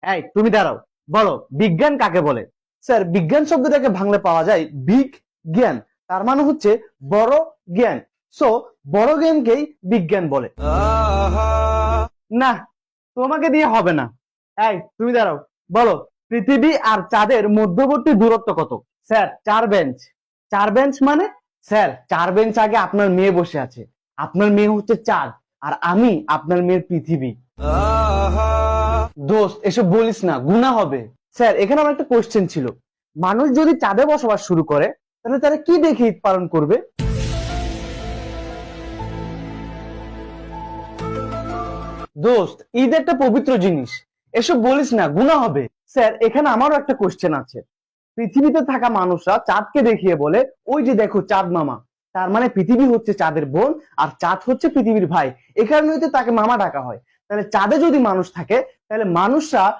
এই তুমি দাঁড়াও, বলো বিজ্ঞান কাকে বলে? স্যার, বিজ্ঞান শব্দটাকে ভাঙলে পাওয়া যায় বিগ জ্ঞান, তার মানে হচ্ছে বড় জ্ঞান। সো বড় জ্ঞানকেই বিজ্ঞান বলে। না, তোমাকে দিয়ে হবে না। এই তুমি দাঁড়াও, বলো পৃথিবী আর চাঁদের মধ্যবর্তী দূরত্ব কত? Sir, 4 bench. 4 বেঞ্চ মানে? স্যার, 4 বেঞ্চ আগে আপনার মেয়ে বসে আছে। আপনার মেয়ে হচ্ছে চাঁদ, আর আমি আপনার মেয়ের পৃথিবী। দোস্ত, এসব বলিস না, গুনাহ হবে। স্যার, এখানে আমার একটা কোশ্চেন ছিল, মানুষ যদি চাঁদে বসবাস শুরু করে তাহলে তারা কি দেখে ঈদ পালন করবে? দোস্ত, ঈদ একটা পবিত্র জিনিস, এসব বলিস না, গুনাহ হবে। স্যার, এখানে আমারও একটা কোশ্চেন আছে, পৃথিবীতে থাকা মানুষরা চাঁদকে দেখিয়ে বলে ওই যে দেখো চাঁদ মামা, তার মানে পৃথিবী হচ্ছে চাঁদের বোন আর চাঁদ হচ্ছে পৃথিবীর ভাই। এ কারণে তাকে মামা ডাকা হয়। তাহলে চাঁদে যদি মানুষ থাকে, তাহলে মানুষরা